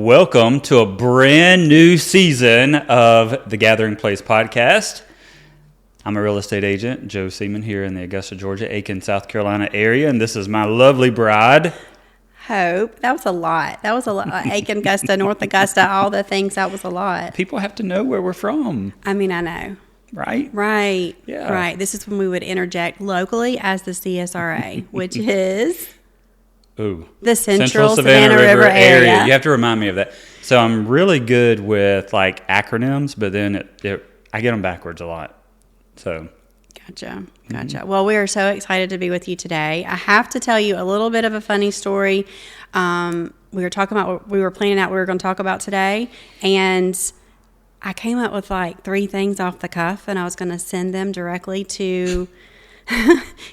Welcome to a brand new season of the Gathering Place podcast. I'm a real estate agent, Joe Seaman, here in the Augusta, Georgia, Aiken, South Carolina area, and this is my lovely bride, Hope. That was a lot. Aiken, Augusta, North Augusta, all the things. That was a lot. People have to know where we're from. I mean, I know. Right? Right. Yeah. Right. This is when we would interject locally as the CSRA, which is the Central Savannah River area. You have to remind me of that. So I'm really good with like acronyms, but then I get them backwards a lot. So. Gotcha. Well, we are so excited to be with you today. I have to tell you a little bit of a funny story. We were planning out what we were going to talk about today, and I came up with like 3 things off the cuff, and I was going to send them directly to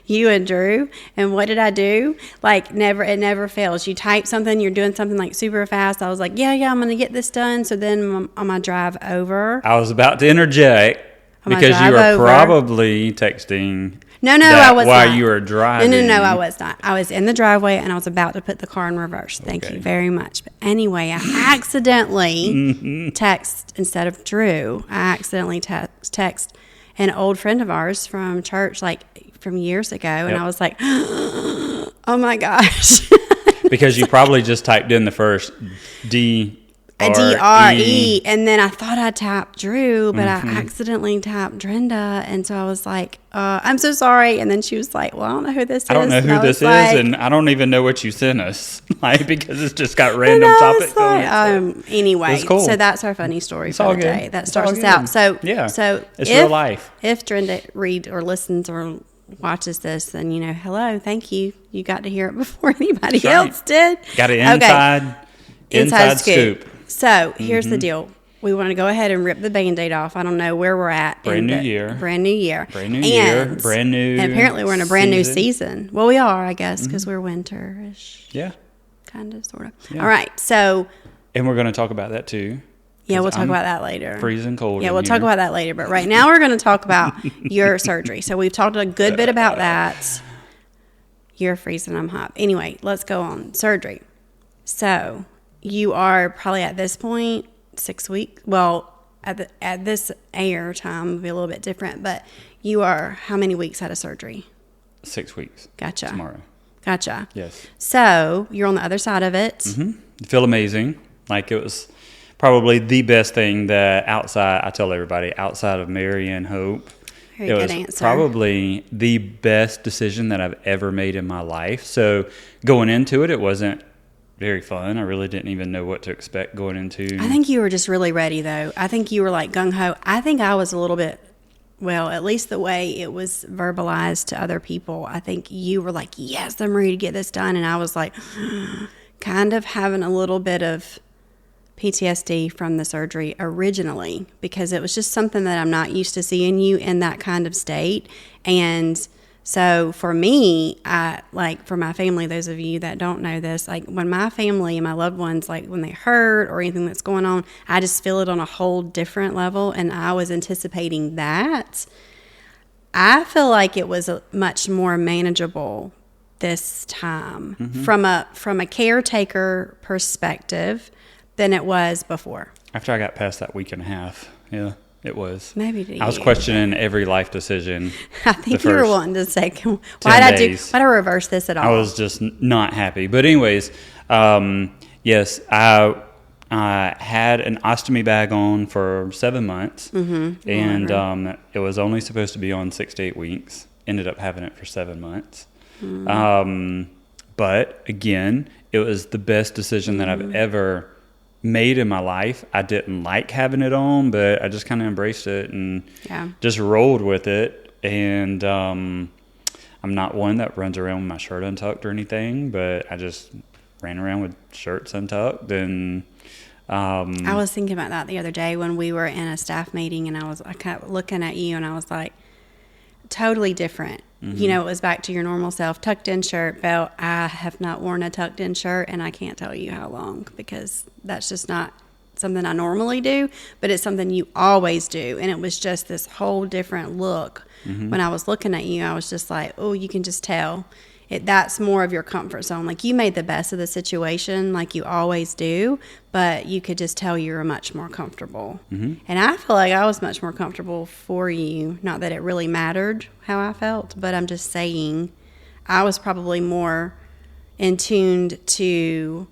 you and Drew. And what did I do? Like it never fails. You type something, you're doing something like super fast. I was like, yeah, I'm going to get this done. So then on my drive over, I was about to interject because you were probably texting. No, I was while not. You were driving. No, I was not. I was in the driveway and I was about to put the car in reverse. Thank you very much. But anyway, I accidentally text instead of Drew. I accidentally text an old friend of ours from church, like from years ago, and I was like, "Oh my gosh!" Because you probably just typed in the first D-R-E, and then I thought I tapped Drew, but I accidentally tapped Drenda, and so I was like, "I'm so sorry." And then she was like, "Well, I don't know who this is." I don't know who this is, and I don't even know what you sent us, like because it's just got random topics on it. Anyway, it's cool. So that's our funny story it's for the day. That starts us out. So it's real life. If Drenda reads or listens or watches this, then hello, thank you. You got to hear it before anybody else did. Got an inside scoop. So here's the deal. We want to go ahead and rip the Band-Aid off. I don't know where we're at. Brand new year. Brand new. And apparently we're in a brand new season. Well, we are, I guess, because we're winter-ish. Yeah. Kind of, sort of. Yeah. All right, so. And we're going to talk about that too. Yeah, we'll talk about that later. Freezing cold. Yeah, we'll talk about that later. But right now we're going to talk about your surgery. So we've talked a good bit about that. You're freezing, I'm hot. Anyway, let's go on. Surgery. So you are probably at this point 6 weeks. Well, at this air time, it'll be a little bit different. But you are how many weeks out of surgery? 6 weeks. Gotcha. Tomorrow. Gotcha. Yes. So you're on the other side of it. You feel amazing. Like it was probably the best thing that I tell everybody, outside of Mary and Hope, Very good answer. Probably the best decision that I've ever made in my life. So going into it, it wasn't very fun. I really didn't even know what to expect going into. I think you were just really ready, though. I think you were like gung-ho. I think I was a little bit, well, at least the way it was verbalized to other people, I think you were like, yes, I'm ready to get this done. And I was like, kind of having a little bit of PTSD from the surgery originally, because it was just something that I'm not used to seeing you in that kind of state. And so for me, for my family, those of you that don't know this, like when my family and my loved ones, like when they hurt or anything that's going on, I just feel it on a whole different level. And I was anticipating that. I feel like it was much more manageable this time from a caretaker perspective than it was before. After I got past that week and a half, yeah, it was. Maybe I was questioning every life decision. I think you were wanting to say, why did I reverse this at all? I was just not happy. But anyways, yes, I had an ostomy bag on for 7 months, and it was only supposed to be on 6 to 8 weeks. Ended up having it for 7 months. But again, it was the best decision that I've ever made in my life. I didn't like having it on, but I just kind of embraced it and just rolled with it. And I'm not one that runs around with my shirt untucked or anything, but I just ran around with shirts untucked. And I was thinking about that the other day when we were in a staff meeting, and I kept looking at you, and I was like, totally different. It was back to your normal self, tucked in shirt, belt. I have not worn a tucked in shirt, and I can't tell you how long, because that's just not something I normally do, but it's something you always do. And it was just this whole different look. When I was looking at you, I was just like, oh, you can just tell that's more of your comfort zone. Like, you made the best of the situation, like you always do, but you could just tell you were much more comfortable. And I feel like I was much more comfortable for you. Not that it really mattered how I felt, but I'm just saying I was probably more in tuned to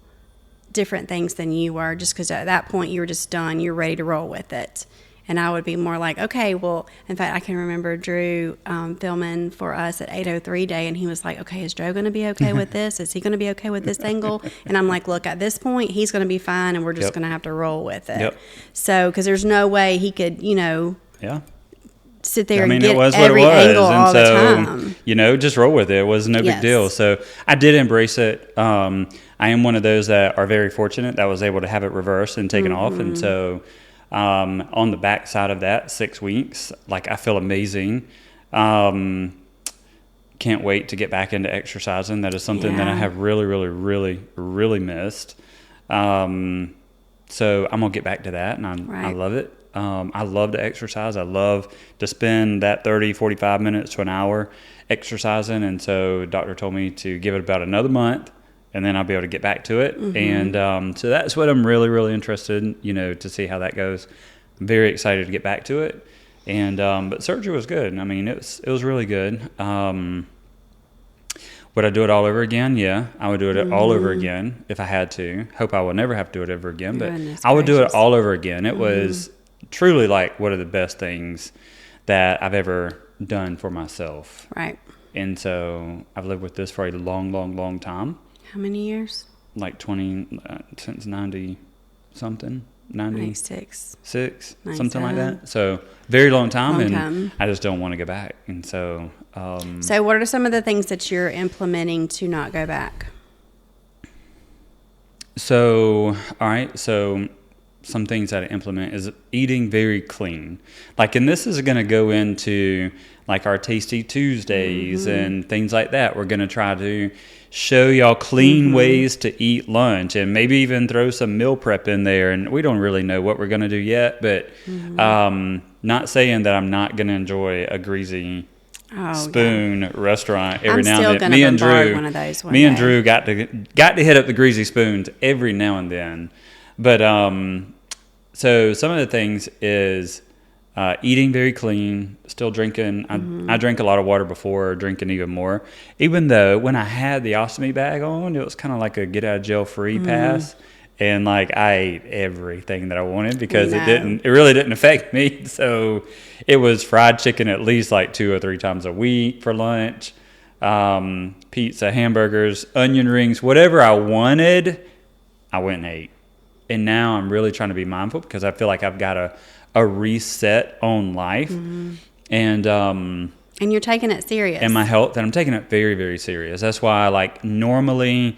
different things than you were, just because at that point you were just done. You're ready to roll with it. And I would be more like, okay, well, in fact, I can remember Drew filming for us at 8:03 day, and he was like, okay, is Drew going to be okay with this? Is he going to be okay with this angle? And I'm like, look, at this point, he's going to be fine, and we're just going to have to roll with it. So, because there's no way he could, sit there and get every angle all the time. Just roll with it. It was no big deal. So I did embrace it. I am one of those that are very fortunate that I was able to have it reversed and taken off. And so on the back side of that, 6 weeks, like, I feel amazing. Can't wait to get back into exercising. That is something that I have really, really, really, really missed. So I'm going to get back to that, and I love it. I love to exercise. I love to spend that 30, 45 minutes to an hour exercising. And so the doctor told me to give it about another month, and then I'll be able to get back to it. And so that's what I'm really, really interested in, to see how that goes. I'm very excited to get back to it. And but surgery was good. I mean, it was really good. Would I do it all over again? Yeah, I would do it all over again if I had to. Hope I will never have to do it ever again, but I would do it all over again. It was truly like one of the best things that I've ever done for myself. Right. And so I've lived with this for a long, long, long time. How many years? Like 20, since 90-something. 96. Something like that. So very long time. I just don't want to go back. And so... so what are some of the things that you're implementing to not go back? So, all right. So some things that I implement is eating very clean. Like, and this is going to go into like our Tasty Tuesdays and things like that. We're going to try to show y'all clean ways to eat lunch, and maybe even throw some meal prep in there. And we don't really know what we're going to do yet, but not saying that I'm not going to enjoy a greasy spoon restaurant every now and then. Me and Drew got to hit up the greasy spoons every now and then. But so some of the things is eating very clean, still drinking. I drank a lot of water before, drinking even more. Even though when I had the ostomy bag on, it was kind of like a get out of jail free pass. And like, I ate everything that I wanted because it really didn't affect me. So it was fried chicken at least like 2 or 3 times a week for lunch, pizza, hamburgers, onion rings, whatever I wanted, I went and ate. And now I'm really trying to be mindful because I feel like I've got a reset on life. And you're taking it serious. And my health, and I'm taking it very, very serious. That's why, like, normally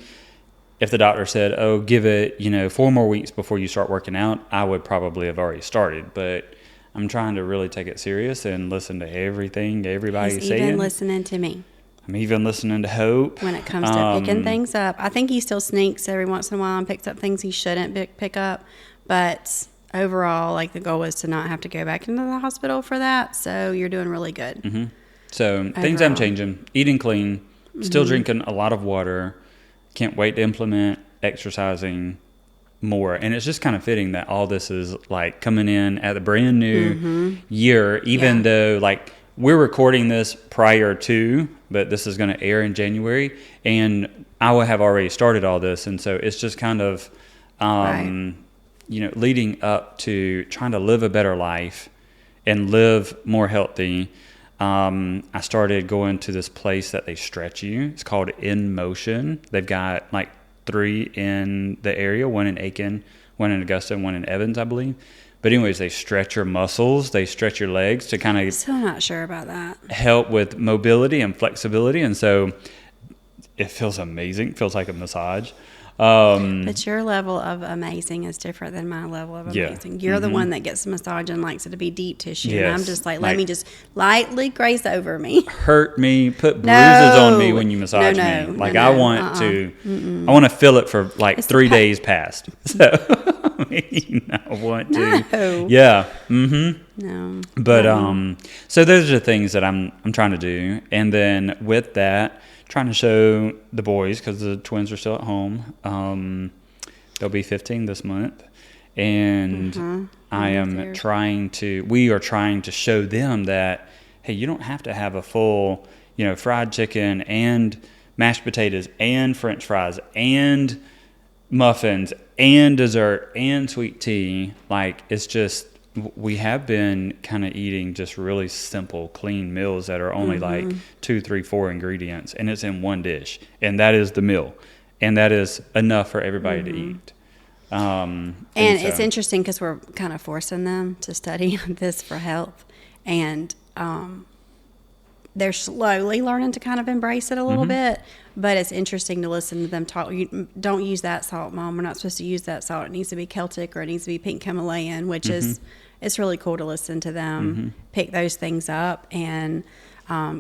if the doctor said, oh, give it, 4 more weeks before you start working out, I would probably have already started. But I'm trying to really take it serious and listen to everything everybody's saying. He's even listening to me. I'm even listening to Hope. When it comes to picking things up. I think he still sneaks every once in a while and picks up things he shouldn't pick up. But overall, like, the goal is to not have to go back into the hospital for that. So you're doing really good. So overall, things I'm changing. Eating clean. Still drinking a lot of water. Can't wait to implement exercising more. And it's just kind of fitting that all this is like coming in at the brand new year, even though like we're recording this prior to, but this is going to air in January, and I will have already started all this. And so it's just kind of, leading up to trying to live a better life and live more healthy. I started going to this place that they stretch you. It's called In Motion. They've got like 3 in the area, 1 in Aiken, 1 in Augusta, and 1 in Evans, I believe. But anyways, they stretch your muscles. They stretch your legs to kind of... Still not sure about that. ...help with mobility and flexibility. And so it feels amazing. It feels like a massage. But your level of amazing is different than my level of amazing. You're the one that gets a massage and likes it to be deep tissue. Yes. And I'm just like, let me just lightly graze over me. Hurt me, put bruises on me when you massage me. Like, I want to, I want to feel it for like it's 3 days past. So, I want to. Yeah. No. But, so those are the things that I'm trying to do. And then with that, trying to show the boys, because the twins are still at home. They'll be 15 this month. And we are trying to show them that, hey, you don't have to have a full, fried chicken and mashed potatoes and French fries and muffins and dessert and sweet tea. Like, it's just, we have been kind of eating just really simple, clean meals that are only like 2, 3, 4 ingredients, and it's in one dish, and that is the meal, and that is enough for everybody to eat. And it's interesting because we're kind of forcing them to study this for health, and they're slowly learning to kind of embrace it a little bit. But it's interesting to listen to them talk. You don't use that salt, Mom. We're not supposed to use that salt. It needs to be Celtic, or it needs to be pink Himalayan, which is, it's really cool to listen to them pick those things up. And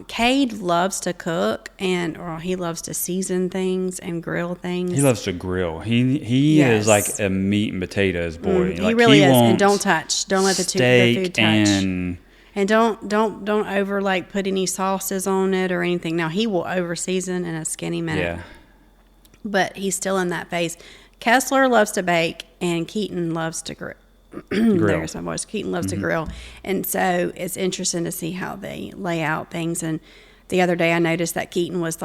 Cade loves to cook, or he loves to season things and grill things. He loves to grill. He is like a meat and potatoes boy. He really is. And don't let the food touch. And don't over put any sauces on it or anything. Now, he will over season in a skinny minute. Yeah. But he's still in that phase. Kessler loves to bake, and Keaton loves to grill. There's my voice. Keaton loves to grill. And so it's interesting to see how they lay out things. And the other day I noticed that Keaton was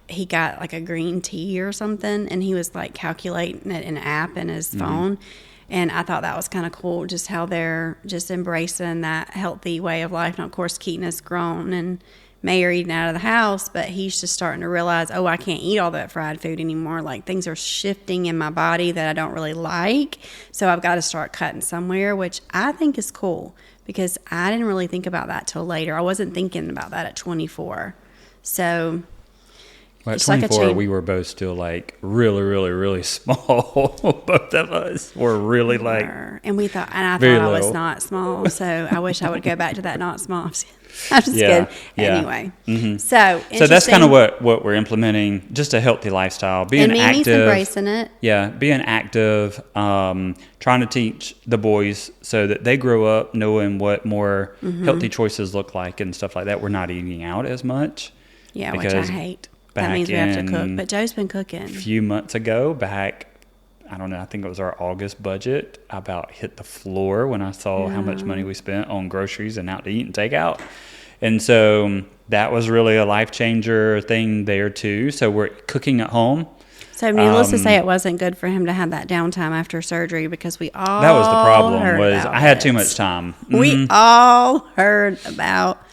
he got a green tea or something, and he was calculating it in an app in his phone. And I thought that was kind of cool, just how they're just embracing that healthy way of life. Now, of course, Keaton is grown and married and out of the house, but he's just starting to realize, I can't eat all that fried food anymore. Things are shifting in my body that I don't really like. So I've got to start cutting somewhere, which I think is cool, because I didn't really think about that till later. I wasn't thinking about that at 24. So... Well, at 24, we were both still really, really, really small. Both of us were really and we thought, and I thought I was not small. So I wish I would go back to that not small. I'm just kidding. Yeah. Anyway, so that's kind of what we're implementing. Just a healthy lifestyle, being active, embracing it. Yeah, being active, trying to teach the boys so that they grow up knowing what more healthy choices look like and stuff like that. We're not eating out as much. Yeah, which I hate. That means we have to cook. But Joe's been cooking. A few months ago, I don't know, I think it was our August budget, I about hit the floor when I saw how much money we spent on groceries and out to eat and takeout. And so that was really a life changer thing there too. So we're cooking at home. So needless to say, it wasn't good for him to have that downtime after surgery, because we all that was the problem. I had too much time. We all heard about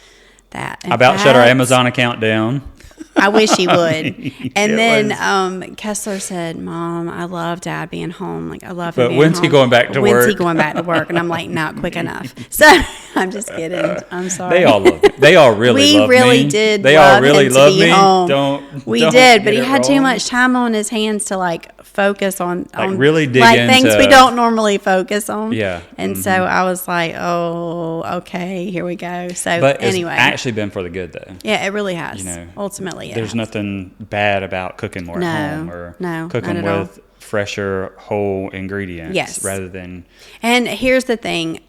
that. Shut our Amazon account down. I wish he would. And then Kessler said, Mom, I love Dad being home. I love him being home. But when's he going back to work? When's he going back to work? And I'm like, not quick enough. So I'm just kidding. I'm sorry. They all love me. They all really love me. We really did. They all really love me. We did, but he had too much time on his hands to focus on really dig into things we don't normally focus on. Yeah. And so I was like, oh, okay, here we go. So but anyway, it's actually been for the good though. Yeah, it really has. Ultimately, there's nothing bad about cooking more at home or cooking with fresher whole ingredients rather than. And here's the thing,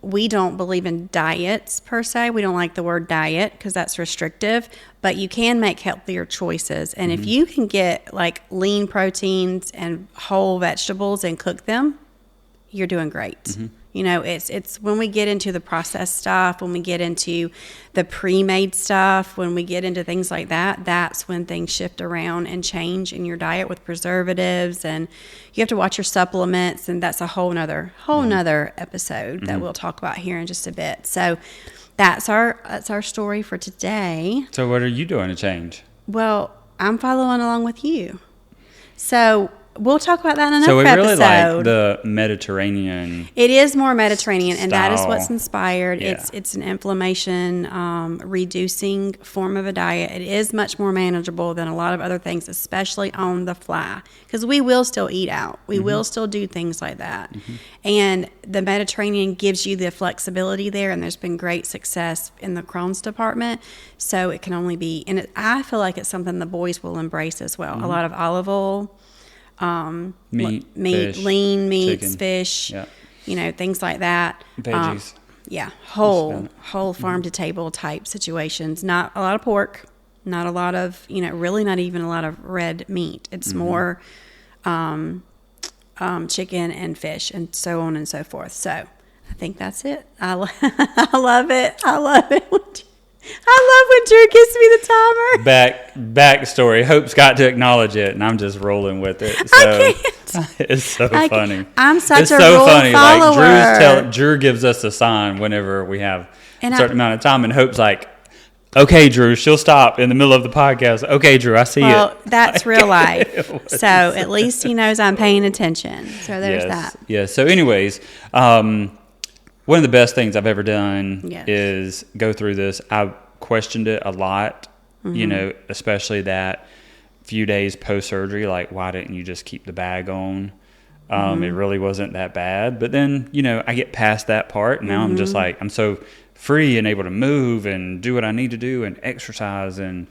we don't believe in diets per se. We don't like the word diet because that's restrictive, but you can make healthier choices. And if you can get lean proteins and whole vegetables and cook them, you're doing great. It's when we get into the processed stuff, when we get into the pre-made stuff, when we get into things like that, that's when things shift around and change in your diet with preservatives, and you have to watch your supplements, and that's a whole nother episode that we'll talk about here in just a bit. So that's our story for today. So what are you doing to change? Well, I'm following along with you. So we'll talk about that in another episode. So we really episode. like the Mediterranean. It is more Mediterranean, and that is style. what's inspired. Yeah. It's an inflammation reducing form of a diet. It is much more manageable than a lot of other things, especially on the fly, because we will still eat out. We will still do things like that. And the Mediterranean gives you the flexibility there, and there's been great success in the Crohn's department. So it can only be, and I feel like it's something the boys will embrace as well. A lot of olive oil. Meat, fish, lean meats, chicken. fish, things like that. Veggies. Whole farm to table type situations. Not a lot of pork, Not a lot of, really not even a lot of red meat. It's more chicken and fish and so on and so forth. So I think that's it. I love it. I love it. I love when Drew gives me the timer. Backstory. Hope's got to acknowledge it, and I'm just rolling with it. So I can't. It's so funny. I'm such it's a so rule funny. follower. Like Drew gives us a sign whenever we have a certain amount of time, and Hope's like, "Okay, Drew." She'll stop in the middle of the podcast. "Okay, Drew, I see it." Well, that's real life. So at least he knows I'm paying attention. So there's that. Yeah. So, anyways, one of the best things I've ever done is go through this. I questioned it a lot, especially that few days post-surgery, like, why didn't you just keep the bag on? It really wasn't that bad. But then, I get past that part, and now I'm just like, I'm so free and able to move and do what I need to do and exercise and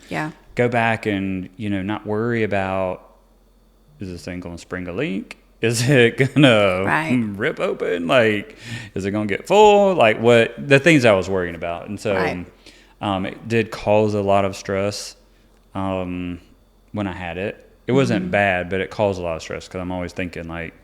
go back and, not worry about, is this thing going to spring a leak? Is it gonna rip open? Like, is it gonna get full? Like, what the things I was worrying about, and so it did cause a lot of stress when I had it. It wasn't bad, but it caused a lot of stress because I'm always thinking like,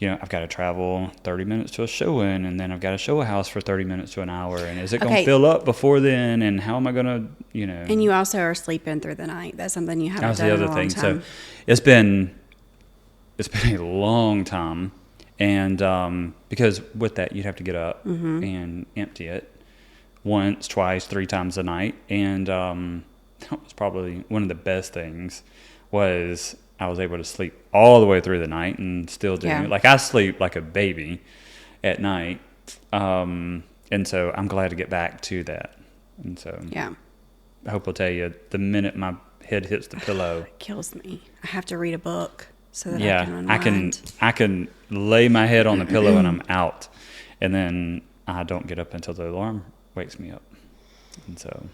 I've got to travel 30 minutes to a showing, and then I've got to show a house for 30 minutes to an hour, and is it gonna fill up before then? And how am I gonna, And you also are sleeping through the night. That's something you haven't done in a long time. So it's been a long time, and because with that you'd have to get up and empty it once, twice, 3 times a night, and that was probably one of the best things was I was able to sleep all the way through the night and still doing it. Like, I sleep like a baby at night, and so I'm glad to get back to that. And so I hope I'll tell you, the minute my head hits the pillow, it kills me. I have to read a book. So that I can unwind. I can lay my head on the pillow and I'm out, and then I don't get up until the alarm wakes me up. And so,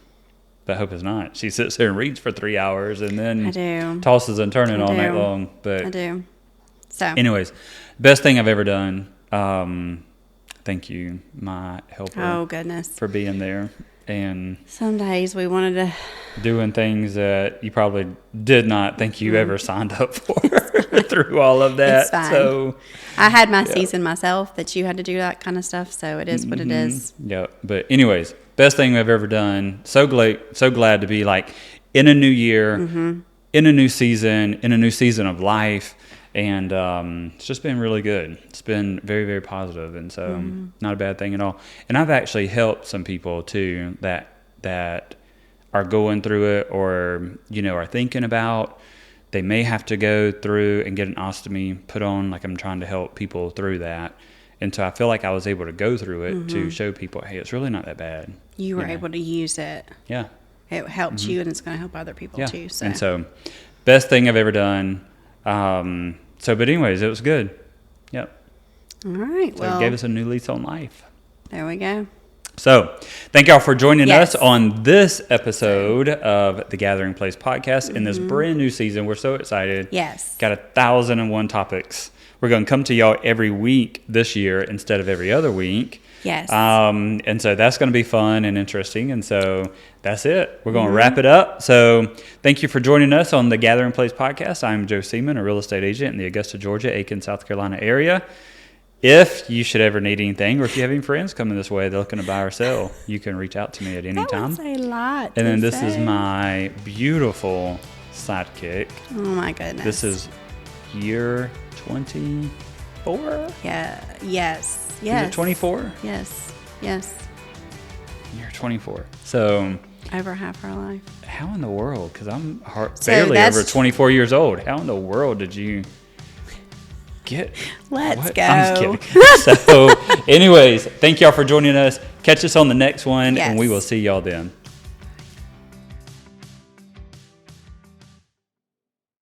but Hope is not. She sits there and reads for 3 hours and then tosses and turning all night long. But I do. So, anyways, best thing I've ever done. Thank you, my helper. Oh goodness, for being there. And some days we wanted to doing things that you probably did not think you ever signed up for through all of that. It's fine. So I had my season myself that you had to do that kind of stuff. So it is what it is. Yeah. But anyways, best thing I've ever done. So glad to be like in a new year, in a new season of life. And it's just been really good. It's been very, very positive, and so not a bad thing at all. And I've actually helped some people too that are going through it, or are thinking about. They may have to go through and get an ostomy put on. Like, I'm trying to help people through that, and so I feel like I was able to go through it to show people, hey, it's really not that bad. You were able to use it. Yeah, it helped you, and it's going to help other people too. So. And so, best thing I've ever done. But anyways, it was good. Yep. All right. So it gave us a new lease on life. There we go. So thank y'all for joining us on this episode of the Gathering Place podcast in this brand new season. We're so excited. Yes. Got 1,001 topics. We're going to come to y'all every week this year instead of every other week. Yes. And so that's going to be fun and interesting. And so that's it. We're going to wrap it up. So thank you for joining us on the Gathering Place podcast. I'm Joe Seaman, a real estate agent in the Augusta, Georgia, Aiken, South Carolina area. If you should ever need anything, or if you have any friends coming this way, they're looking to buy or sell, you can reach out to me at any time. That was a lot. And then this is my beautiful sidekick. Oh my goodness. This is year 24? Yeah. Yes. Is it 24? Yes. Year 24. So over half our life. How in the world? Because I'm barely over 24 years old. How in the world did you get? Let's go. I'm just kidding. So, anyways, thank y'all for joining us. Catch us on the next one, and we will see y'all then.